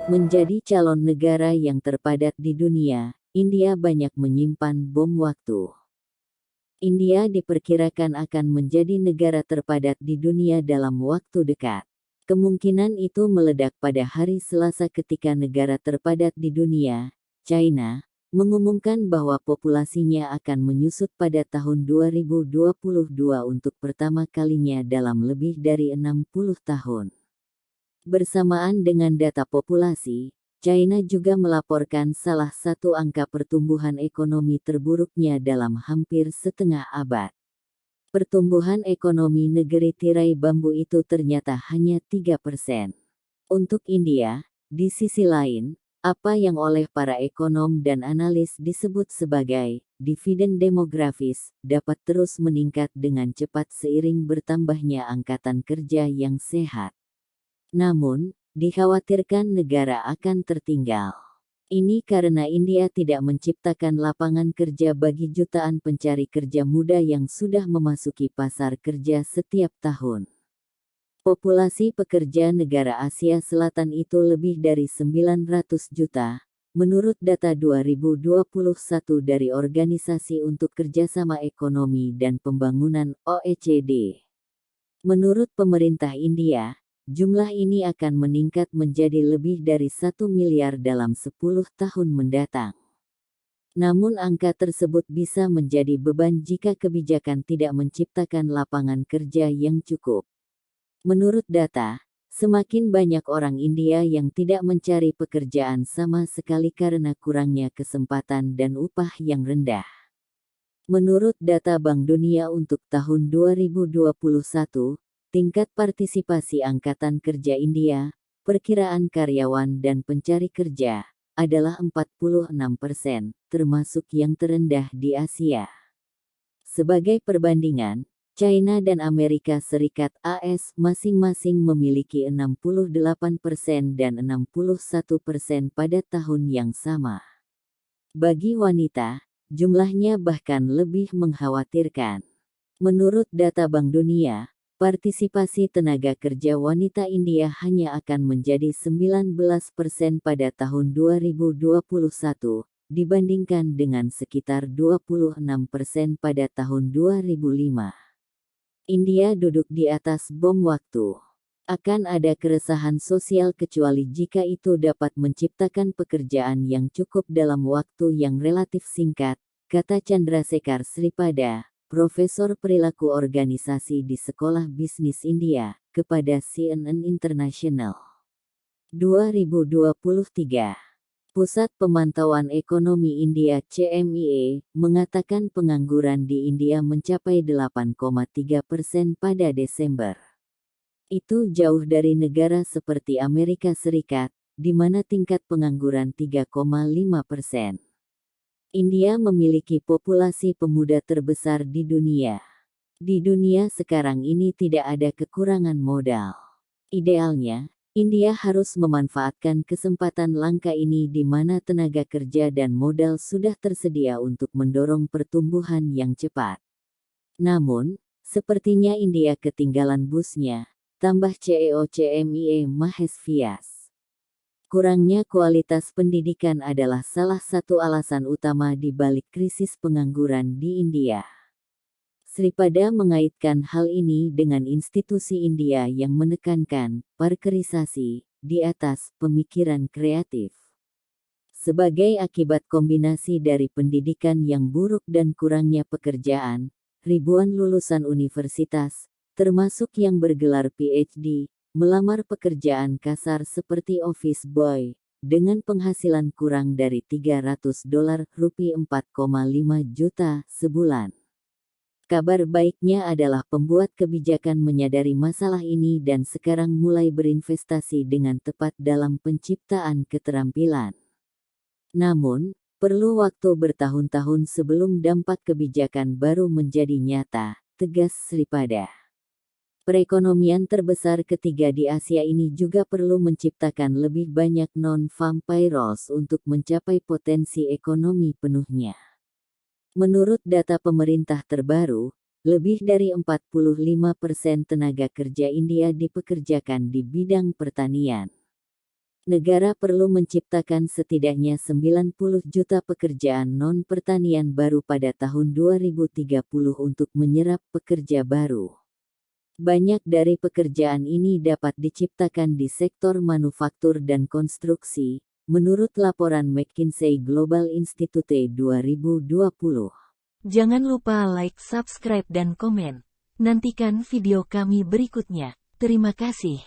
Menjadi calon negara yang terpadat di dunia, India banyak menyimpan bom waktu. India diperkirakan akan menjadi negara terpadat di dunia dalam waktu dekat. Kemungkinan itu meledak pada hari Selasa ketika negara terpadat di dunia, China, mengumumkan bahwa populasinya akan menyusut pada tahun 2022 untuk pertama kalinya dalam lebih dari 60 tahun. Bersamaan dengan data populasi, China juga melaporkan salah satu angka pertumbuhan ekonomi terburuknya dalam hampir setengah abad. Pertumbuhan ekonomi negeri tirai bambu itu ternyata hanya 3%. Untuk India, di sisi lain, apa yang oleh para ekonom dan analis disebut sebagai dividen demografis dapat terus meningkat dengan cepat seiring bertambahnya angkatan kerja yang sehat. Namun, dikhawatirkan negara akan tertinggal. Ini karena India tidak menciptakan lapangan kerja bagi jutaan pencari kerja muda yang sudah memasuki pasar kerja setiap tahun. Populasi pekerja negara Asia Selatan itu lebih dari 900 juta, menurut data 2021 dari Organisasi untuk Kerjasama Ekonomi dan Pembangunan (OECD). Menurut pemerintah India, jumlah ini akan meningkat menjadi lebih dari 1 miliar dalam 10 tahun mendatang. Namun angka tersebut bisa menjadi beban jika kebijakan tidak menciptakan lapangan kerja yang cukup. Menurut data, semakin banyak orang India yang tidak mencari pekerjaan sama sekali karena kurangnya kesempatan dan upah yang rendah. Menurut data Bank Dunia untuk tahun 2021, tingkat partisipasi Angkatan Kerja India, perkiraan karyawan dan pencari kerja, adalah 46%, termasuk yang terendah di Asia. Sebagai perbandingan, China dan Amerika Serikat (AS) masing-masing memiliki 68% dan 61% pada tahun yang sama. Bagi wanita, jumlahnya bahkan lebih mengkhawatirkan. Menurut data Bank Dunia, partisipasi tenaga kerja wanita India hanya akan menjadi 19% pada tahun 2021, dibandingkan dengan sekitar 26% pada tahun 2005. India duduk di atas bom waktu. Akan ada keresahan sosial kecuali jika itu dapat menciptakan pekerjaan yang cukup dalam waktu yang relatif singkat, kata Chandrasekhar Sripada, Profesor Perilaku Organisasi di Sekolah Bisnis India, kepada CNN International. 2023. Pusat Pemantauan Ekonomi India (CMIE) mengatakan pengangguran di India mencapai 8,3% pada Desember. Itu jauh dari negara seperti Amerika Serikat, di mana tingkat pengangguran 3,5%. India memiliki populasi pemuda terbesar di dunia. Di dunia sekarang ini tidak ada kekurangan modal. Idealnya, India harus memanfaatkan kesempatan langka ini di mana tenaga kerja dan modal sudah tersedia untuk mendorong pertumbuhan yang cepat. Namun, sepertinya India ketinggalan busnya, tambah CEO CMIE Mahesh Vyas. Kurangnya kualitas pendidikan adalah salah satu alasan utama di balik krisis pengangguran di India. Sripada mengaitkan hal ini dengan institusi India yang menekankan parkerisasi di atas pemikiran kreatif. Sebagai akibat kombinasi dari pendidikan yang buruk dan kurangnya pekerjaan, ribuan lulusan universitas, termasuk yang bergelar PhD, melamar pekerjaan kasar seperti office boy, dengan penghasilan kurang dari $300 (4,5 juta) sebulan. Kabar baiknya adalah pembuat kebijakan menyadari masalah ini dan sekarang mulai berinvestasi dengan tepat dalam penciptaan keterampilan. Namun, perlu waktu bertahun-tahun sebelum dampak kebijakan baru menjadi nyata, tegas Sripada. Perekonomian terbesar ketiga di Asia ini juga perlu menciptakan lebih banyak non-farm payrolls untuk mencapai potensi ekonomi penuhnya. Menurut data pemerintah terbaru, lebih dari 45% tenaga kerja India dipekerjakan di bidang pertanian. Negara perlu menciptakan setidaknya 90 juta pekerjaan non-pertanian baru pada tahun 2030 untuk menyerap pekerja baru. Banyak dari pekerjaan ini dapat diciptakan di sektor manufaktur dan konstruksi, menurut laporan McKinsey Global Institute 2020. Jangan lupa like, subscribe dan komen. Nantikan video kami berikutnya. Terima kasih.